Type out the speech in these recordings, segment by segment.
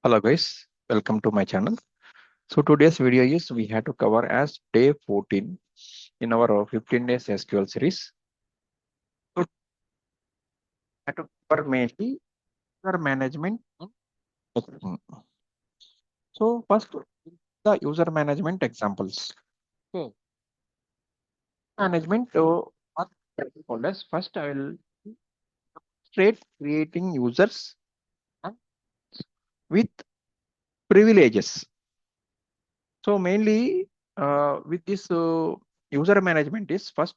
Hello guys, welcome to my channel. So today's video is we have to cover as day 14 in our 15 days SQL series. So we have to cover mainly user management. So first the user management examples. Okay. Management what I call as first I will straight creating users with privileges. So mainly with this user management is first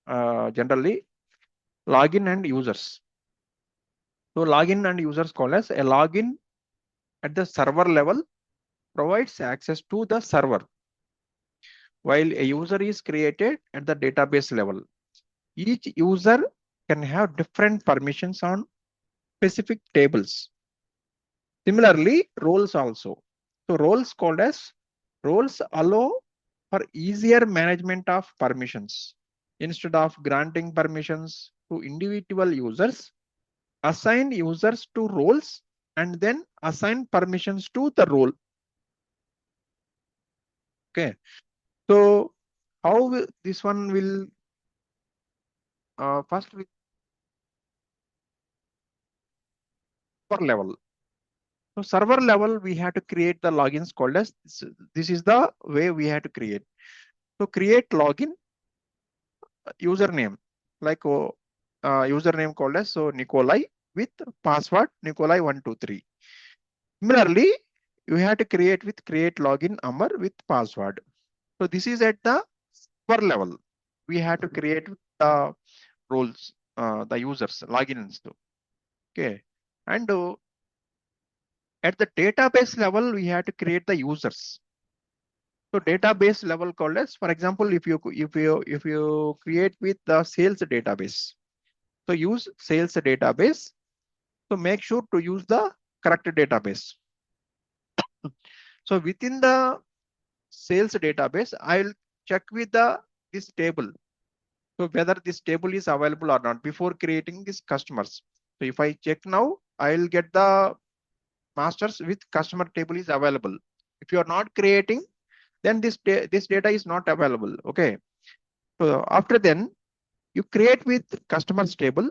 generally login and users. So login and users call as a login at the server level provides access to the server, while a user is created at the database level. Each user can have different permissions on specific tables. Similarly, roles also. So roles allow for easier management of permissions. Instead of granting permissions to individual users, assign users to roles and then assign permissions to the role. Okay. So how this one will first with server level. So server level, we have to create the logins called as this is the way we have to create. So create login username like username called as so Nikolai with password Nikolai 123. Similarly, you have to create with create login Amar with password. So this is at the server level. We have to create the roles, the users logins. Okay, and at the database level, we have to create the users. So database level called as, for example, if you create with the sales database, so use sales database. So make sure to use the correct database. So within the sales database, I'll check with the this table. So whether this table is available or not before creating these customers. So if I check now, I'll get the masters with customer table is available. If you are not creating, then this data is not available. Okay. So after then you create with customers table,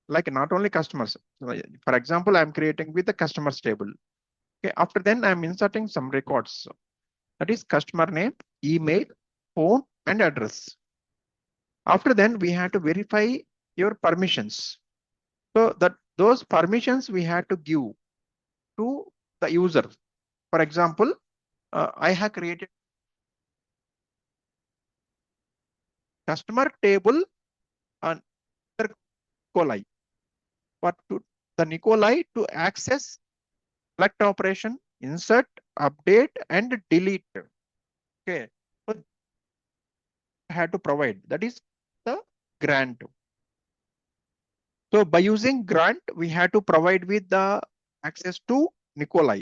like not only customers. For example, I'm creating with the customers table. Okay. After then I'm inserting some records. That is customer name, email, phone, and address. After then we have to verify your permissions. So that those permissions we have to give to the user. For example, I have created customer table on Nikolai. For to the Nikolai to access select operation, insert, update, and delete. Okay, so I had to provide that is the grant. So by using grant, we had to provide with the access to Nikolai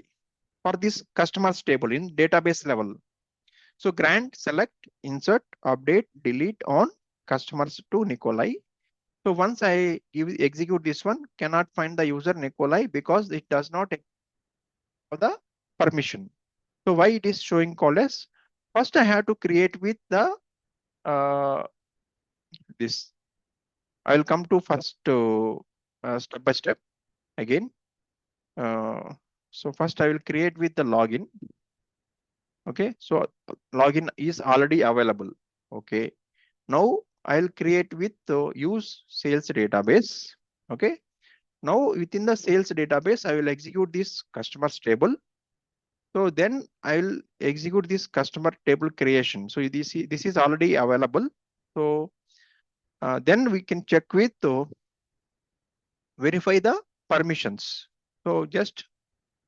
for this customers table in database level. So grant, select, insert, update, delete on customers to Nikolai. So once I execute this one, cannot find the user Nikolai because it does not have the permission. So why it is showing called as first I have to create with the this. I will come to first step by step again. So first I will create with the login. Okay, so login is already available. Okay, now I'll create with use sales database. Okay, now within the sales database, I will execute this customers table. So then I will execute this customer table creation. So this is already available. So then we can check with verify the permissions. So just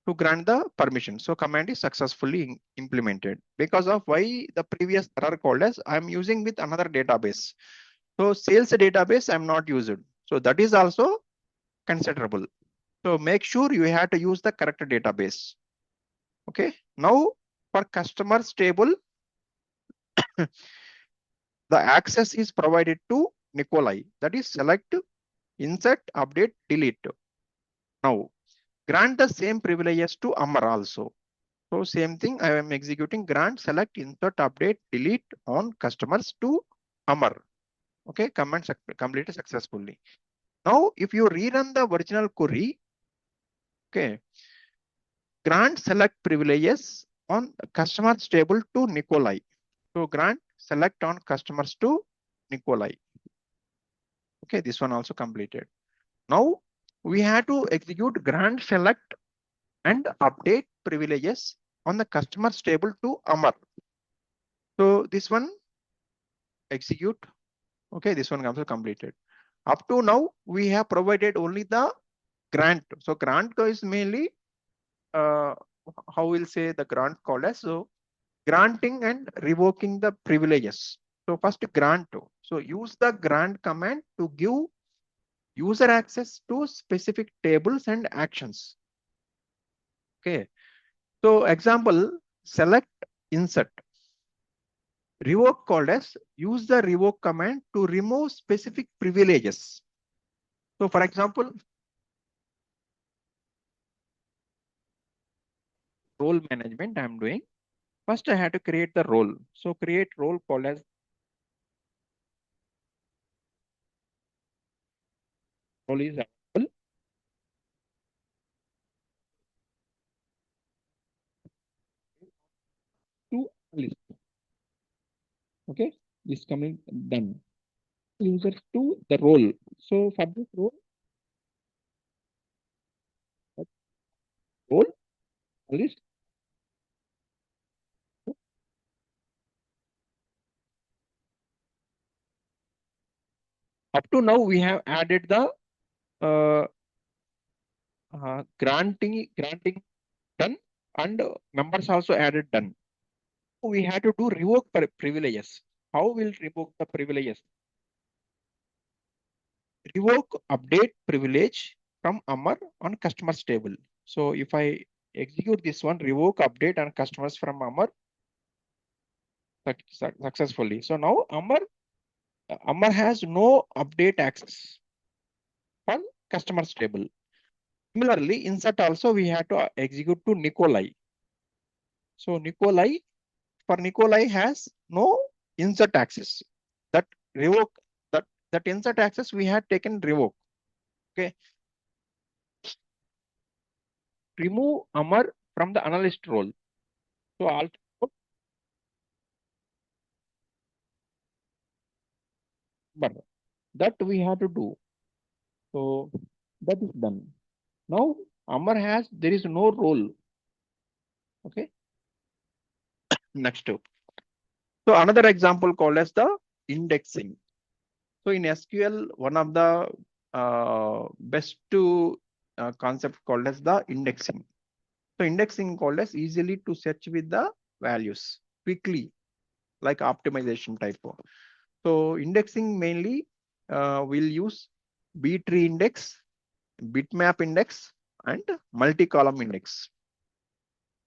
to grant the permission. So command is successfully implemented because of why the previous error called as I'm using with another database. So sales database I'm not used. So that is also considerable. So make sure you have to use the correct database. Okay. Now for customers table, the access is provided to Nikolai. That is select, insert, update, delete. Now grant the same privileges to Amar also. So same thing, I am executing grant, select, insert, update, delete on customers to Amar. Okay, command completed successfully. Now, if you rerun the original query, okay, grant select privileges on customers table to Nikolai. So grant select on customers to Nikolai. Okay, this one also completed. Now we have to execute grant select and update privileges on the customers table to Amar. So this one execute. Okay, this one also completed. Up to now, we have provided only the grant. So grant is mainly how we'll say the grant called as so granting and revoking the privileges. So first grant. So use the grant command to give user access to specific tables and actions. Okay. So example, select insert. Revoke called as use the revoke command to remove specific privileges. So for example, role management I'm doing. First I had to create the role. So create role called as role is available to list. Okay, this coming done. User to the role. So for this role list. Up to now we have added the uh, granting done and members also added done. We had to do revoke privileges. How will revoke the privileges? Revoke update privilege from Amar on customers table. So if I execute this one, revoke update on customers from Amar successfully. So now Amar has no update access on customers table. Similarly, insert also we have to execute to Nikolai. So Nikolai has no insert access. That revoke that insert access we had taken revoke. Okay. Remove Amar from the analyst role. So alt but that we have to do. So that is done. Now Amar has there is no role. Okay. Next. So another example called as the indexing. So in SQL, one of the best to concept called as the indexing. So indexing called as easily to search with the values quickly, like optimization type of. So indexing mainly will use B tree index, bitmap index, and multi-column index.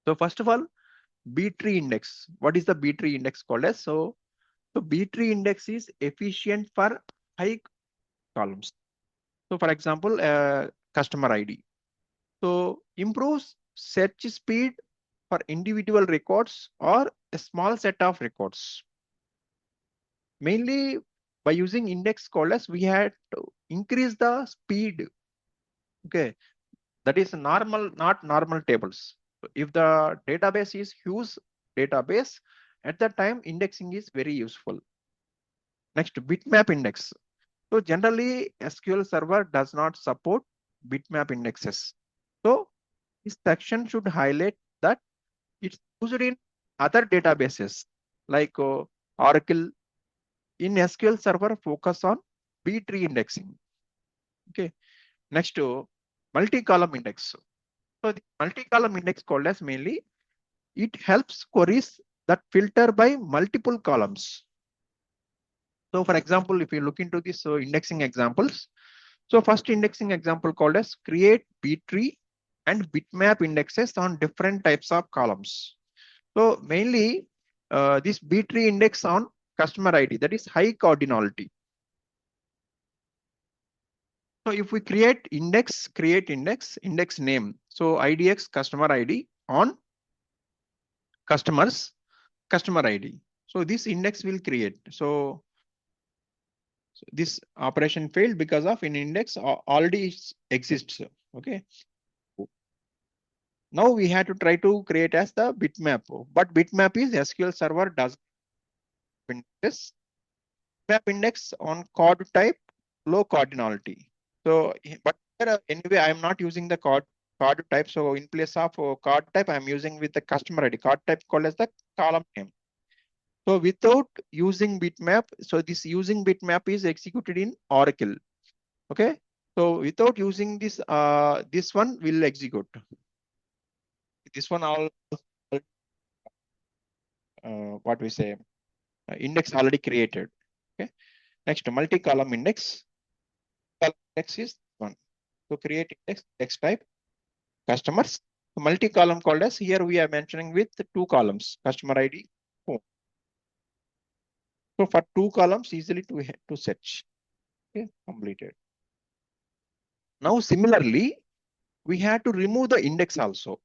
So first of all, B tree index. What is the B tree index called as? So B tree index is efficient for high columns. So for example, customer ID. So improves search speed for individual records or a small set of records. Mainly by using index callers, we had to increase the speed. Okay, that is normal, not normal tables. If the database is huge database, at that time indexing is very useful. Next, bitmap index. So generally, SQL Server does not support bitmap indexes. So this section should highlight that it's used in other databases like Oracle. In SQL Server, focus on B tree indexing. Okay. Next to multi-column index. So the multi-column index called as mainly it helps queries that filter by multiple columns. So for example, if you look into this indexing examples, so first indexing example called as create B tree and bitmap indexes on different types of columns. So mainly this B tree index on customer ID, that is high cardinality. So if we create index, index name. So IDX customer ID on customer ID. So this index will create. So this operation failed because of an index already exists. Okay. Now we have to try to create as the bitmap, but bitmap is SQL Server does index. Bitmap index on card type, low cardinality. So, but anyway, I am not using the card type. So in place of card type, I'm using with the customer ID. Card type called as the column name. So without using bitmap, so this using bitmap is executed in Oracle. Okay. So without using this one will execute. This one all what we say index already created. Okay. Next multi-column index. Column index is one. So create index type customers. Multi-column called as here we are mentioning with two columns customer ID. Phone. So for two columns easily to search. Okay, completed. Now similarly we have to remove the index also.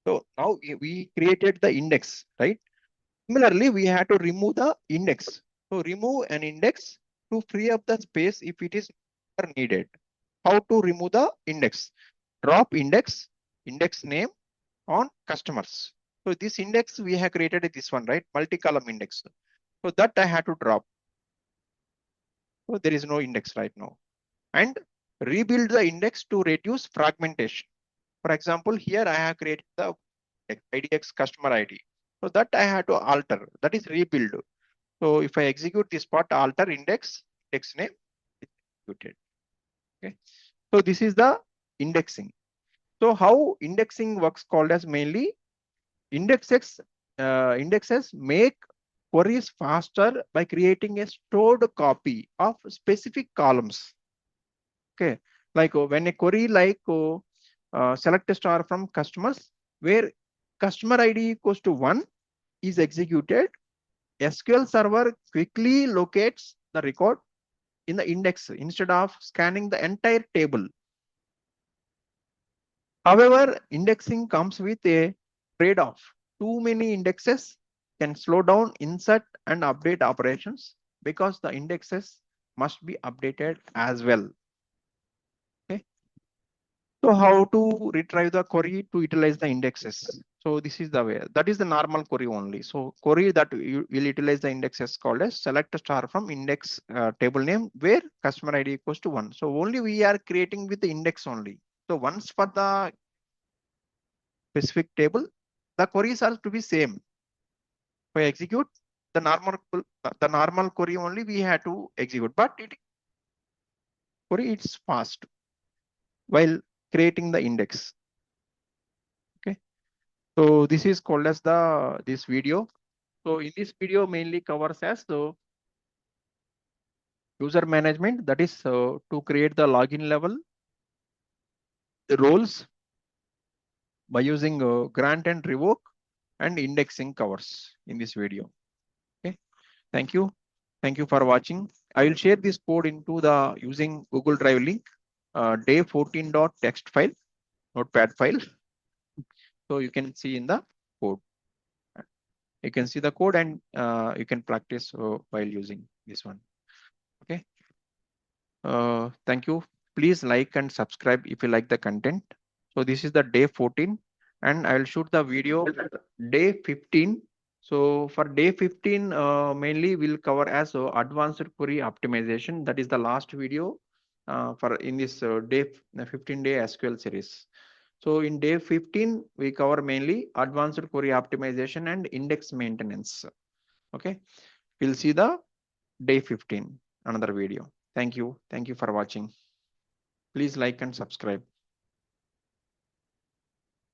So now we created the index, right? Similarly, we have to remove the index. So remove an index to free up the space if it is needed. How to remove the index? Drop index name on customers. So this index we have created this one, right? Multi-column index. So that I have to drop. So there is no index right now. And rebuild the index to reduce fragmentation. For example, here I have created the IDX customer ID. So that I have to alter. That is rebuild. So if I execute this part, alter index name is executed. Okay. So this is the indexing. So how indexing works called as mainly indexes make queries faster by creating a stored copy of specific columns. Okay, like when a query like select a star from customers where customer ID equals to 1 is executed, SQL Server quickly locates the record in the index instead of scanning the entire table. However, indexing comes with a trade-off. Too many indexes can slow down insert and update operations because the indexes must be updated as well. Okay. So how to retrieve the query to utilize the indexes? So this is the way. That is the normal query only. So query that you will utilize the indexes called as select a star from index table name where customer ID equals to 1. So only we are creating with the index only. So once for the specific table, the queries are to be same. If I execute the normal query only we have to execute, but query it's fast while creating the index. Okay. So this is called as this video. So in this video mainly covers as the user management, that is to create the login level, the roles by using grant and revoke and indexing covers in this video. Okay, thank you. Thank you for watching. I will share this code into the using Google Drive link, day14.txt file, notepad file. So you can see in the code. You can see the code and you can practice while using this one. Okay. Thank you. Please like and subscribe if you like the content. So this is the day 14 and I'll shoot the video day 15. So for day 15, mainly we'll cover as advanced query optimization. That is the last video for in this day 15 day SQL series. So in day 15, we cover mainly advanced query optimization and index maintenance. Okay, we'll see the day 15, another video. Thank you. Thank you for watching. Please like and subscribe.